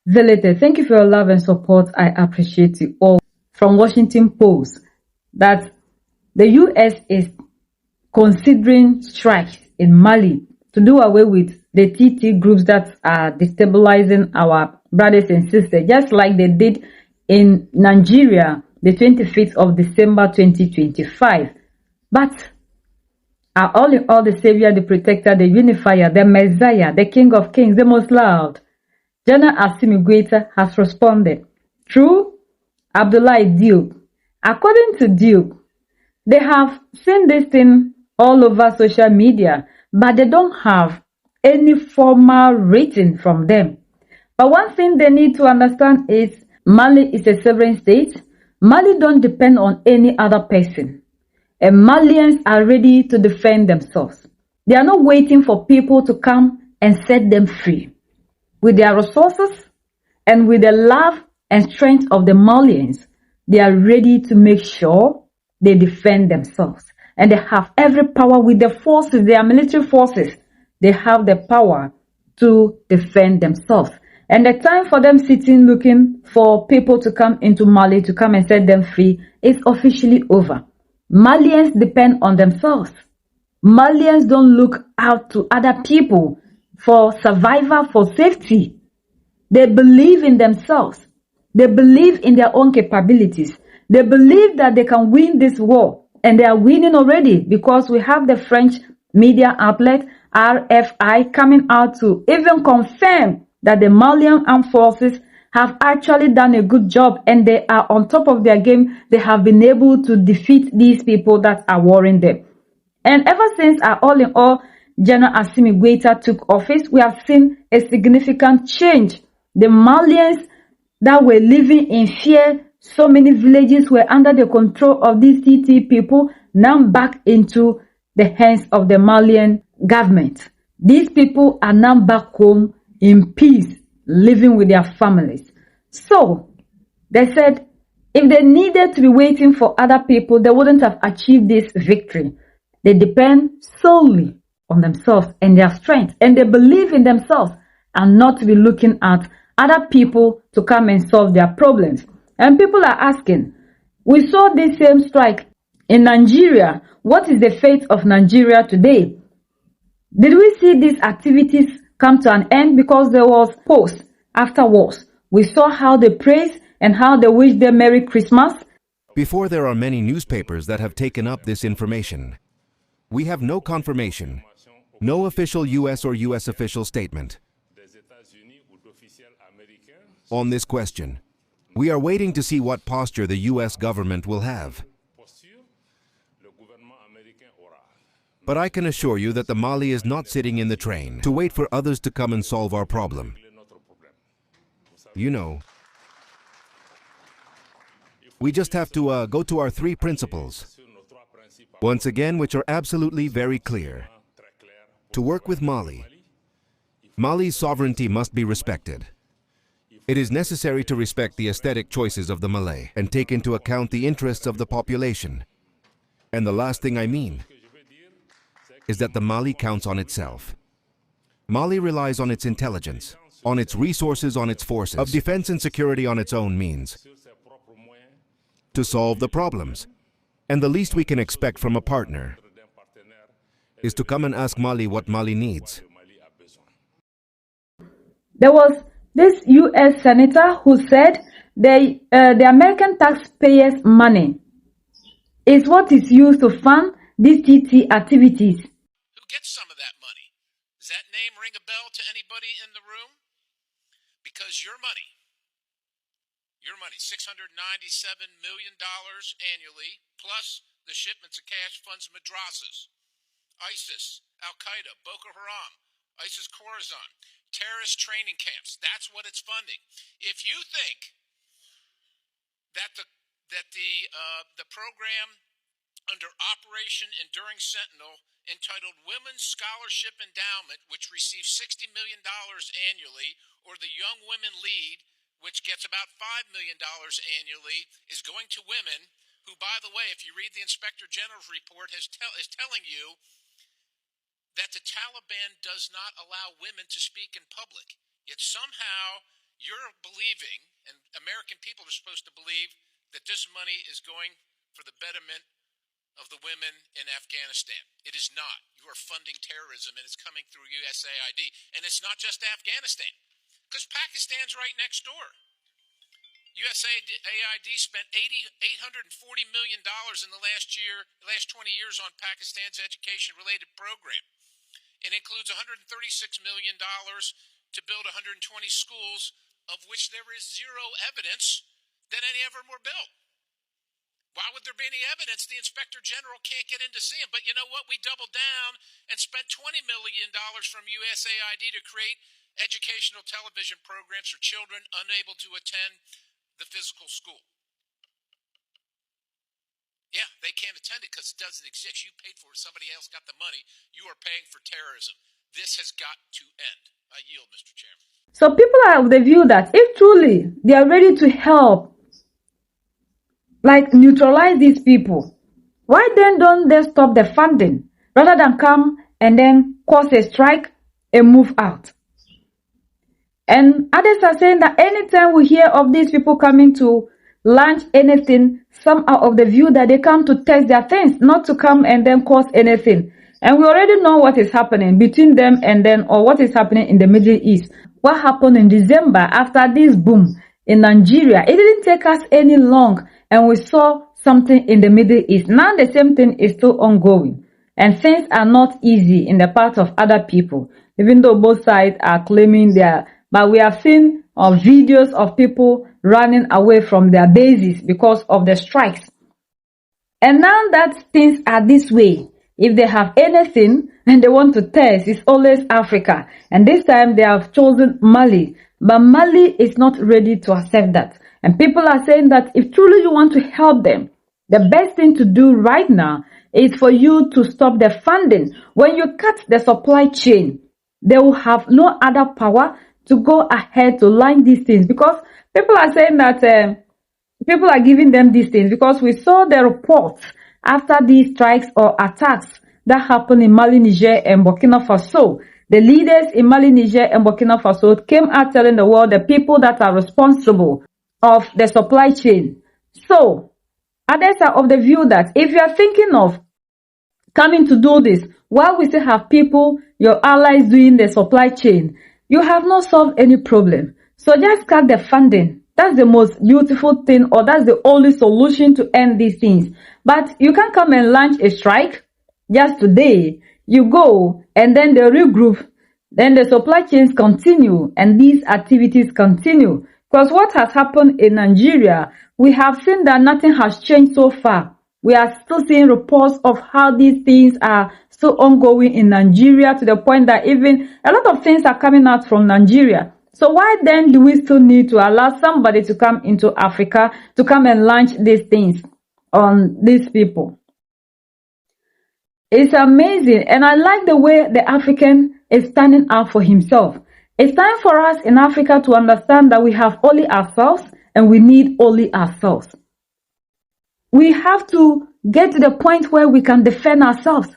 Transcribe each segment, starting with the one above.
Zelete, thank you for your love and support. I appreciate you all. From Washington Post, that the US is considering strikes in Mali to do away with the TT groups that are destabilizing our brothers and sisters, just like they did in Nigeria, the 25th of December 2025. But are all in all the Savior, the Protector, the Unifier, the Messiah, the King of Kings, the Most Loud, General Assimi Goita has responded through Abdoulaye Diop. According to Diop, they have seen this thing all over social media, but they don't have any formal rating from them. But one thing they need to understand is Mali is a sovereign state. Mali don't depend on any other person. And Malians are ready to defend themselves. They are not waiting for people to come and set them free. With their resources and with the love and strength of the Malians, they are ready to make sure they defend themselves. And they have every power with the forces, their military forces. They have the power to defend themselves. And the time for them sitting looking for people to come into Mali to come and set them free is officially over. Malians depend on themselves. Malians don't look out to other people for survival, for safety. They believe in themselves. They believe in their own capabilities. They believe that they can win this war. And they are winning already because we have the French media outlet RFI coming out to even confirm that the Malian armed forces have actually done a good job and they are on top of their game. They have been able to defeat these people that are warring them. And ever since all in all, General Assimi Goita took office, we have seen a significant change. The Malians that were living in fear, so many villages were under the control of these TT people, now back into the hands of the Malian government. These people are now back home in peace, living with their families. So, they said, if they needed to be waiting for other people, they wouldn't have achieved this victory. They depend solely on themselves and their strength, and they believe in themselves and not to be looking at other people to come and solve their problems. And people are asking, we saw this same strike in Nigeria. What is the fate of Nigeria today? Did we see these activities come to an end? Because there was post afterwards. We saw how they praised and how they wished them Merry Christmas. Before there are many newspapers that have taken up this information. We have no confirmation, no official US or US official statement on this question. We are waiting to see what posture the US government will have. But I can assure you that the Mali is not sitting in the train to wait for others to come and solve our problem. You know, we just have to go to our three principles, once again, which are absolutely very clear. To work with Mali, Mali's sovereignty must be respected. It is necessary to respect the aesthetic choices of the Malay and take into account the interests of the population. And the last thing I mean is that the Mali counts on itself. Mali relies on its intelligence, on its resources, on its forces of defense and security, on its own means to solve the problems. And the least we can expect from a partner is to come and ask Mali what Mali needs. There was this US senator who said the American taxpayers' money is what is used to fund these TT activities. Who gets some of that money? Does that name ring a bell to anybody in the room? Because your money, $697 million annually, plus the shipments of cash funds madrasas, ISIS, Al-Qaeda, Boko Haram, ISIS Khorasan, terrorist training camps. That's what it's funding. If you think that the program under Operation Enduring Sentinel entitled Women's Scholarship Endowment, which receives $60 million annually, or the Young Women Lead, which gets about $5 million annually, is going to women who, by the way, if you read the Inspector General's report, is telling you that the Taliban does not allow women to speak in public. Yet somehow you're believing, and American people are supposed to believe, that this money is going for the betterment of the women in Afghanistan. It is not. You are funding terrorism, and it's coming through USAID. And it's not just Afghanistan, because Pakistan's right next door. USAID spent $840 million in the last 20 years on Pakistan's education-related program. It includes $136 million to build 120 schools, of which there is zero evidence that any of them were built. Why would there be any evidence? The Inspector General can't get in to see them. But you know what? We doubled down and spent $20 million from USAID to create educational television programs for children unable to attend the physical school. Yeah, they can't attend it because it doesn't exist. You paid for it. Somebody else got the money. You are paying for terrorism. This has got to end. I yield, Mr. Chairman. So people are of the view that if truly they are ready to help, like neutralize these people, why then don't they stop the funding rather than come and then cause a strike and move out? And others are saying that anytime we hear of these people coming to launch anything, some are of the view that they come to test their things, not to come and then cause anything. And we already know what is happening between them and then, or what is happening in the Middle East. What happened in December after this boom in Nigeria? It didn't take us any long, and we saw something in the Middle East. Now the same thing is still ongoing, and things are not easy in the part of other people, even though both sides are claiming but we have seen videos of people running away from their bases because of the strikes. And now that things are this way, if they have anything and they want to test, it's always Africa. And this time they have chosen Mali. But Mali is not ready to accept that. And people are saying that if truly you want to help them, the best thing to do right now is for you to stop the funding. When you cut the supply chain, they will have no other power to go ahead to line these things, because people are saying that people are giving them these things because we saw the reports after these strikes or attacks that happened in Mali, Niger, and Burkina Faso. The leaders in Mali, Niger, and Burkina Faso came out telling the world the people that are responsible of the supply chain. So others are of the view that if you are thinking of coming to do this, while we still have people, your allies, doing the supply chain, you have not solved any problem. So just cut the funding. That's the most beautiful thing, or that's the only solution to end these things. But you can't come and launch a strike just today. You go and then they regroup. Then the supply chains continue and these activities continue. Because what has happened in Nigeria, we have seen that nothing has changed so far. We are still seeing reports of how these things are still ongoing in Nigeria, to the point that even a lot of things are coming out from Nigeria. So why then do we still need to allow somebody to come into Africa to come and launch these things on these people? It's amazing, and I like the way the African is standing up for himself. It's time for us in Africa to understand that we have only ourselves and we need only ourselves. We have to get to the point where we can defend ourselves.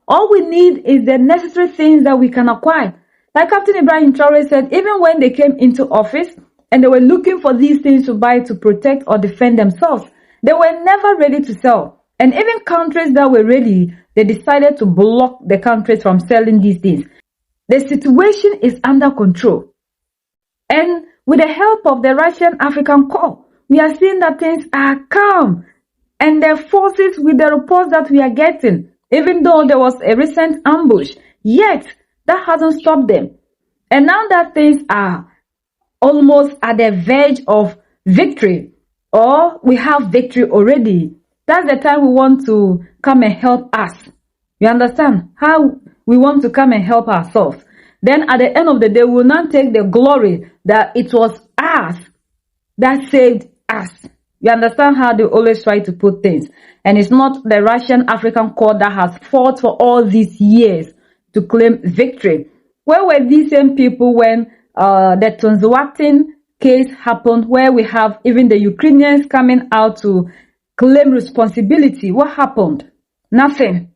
All we need is the necessary things that we can acquire. Like Captain Ibrahim Traore said, even when they came into office and they were looking for these things to buy to protect or defend themselves, they were never ready to sell. And even countries that were ready, they decided to block the countries from selling these things. The situation is under control. And with the help of the Russian African Corps, we are seeing that things are calm. And the forces, with the reports that we are getting, even though there was a recent ambush, yet that hasn't stopped them. And now that things are almost at the verge of victory, or we have victory already, that's the time we want to come and help us. You understand how we want to come and help ourselves. Then at the end of the day, we will not take the glory that it was us that saved us. You understand how they always try to put things. And it's not the Russian African Corps that has fought for all these years to claim victory. Where were these same people when the Tunzwatin case happened, where we have even the Ukrainians coming out to claim responsibility? What happened? Nothing.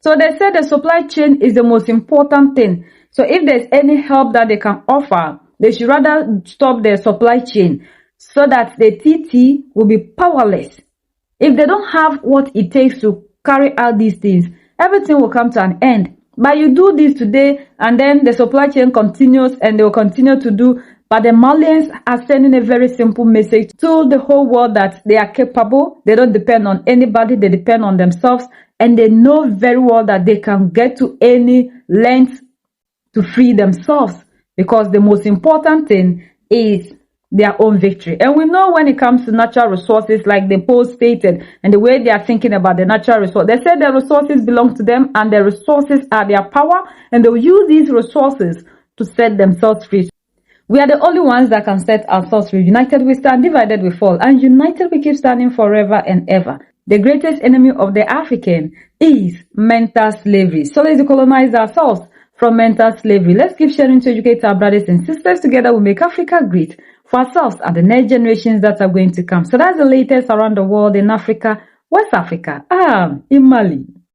So they said the supply chain is the most important thing. So if there's any help that they can offer, They should rather stop their supply chain so that the TT will be powerless. If they don't have what it takes to carry out these things, everything will come to an end. But you do this today, and then the supply chain continues, and they will continue to do. But the Malians are sending a very simple message to the whole world that they are capable. They don't depend on anybody. They depend on themselves. And they know very well that they can get to any length to free themselves. Because the most important thing is their own victory. And we know when it comes to natural resources, like the poll stated, and the way they are thinking about the natural resource, they said the resources belong to them and the resources are their power, and they will use these resources to set themselves free. We are the only ones that can set ourselves free. United we stand, divided we fall, and united we keep standing forever and ever. The greatest enemy of the African is mental slavery. So let's decolonize ourselves from mental slavery. Let's keep sharing to educate our brothers and sisters. Together we make Africa great for ourselves and the next generations that are going to come. So that's the latest around the world in Africa, West Africa, in Mali.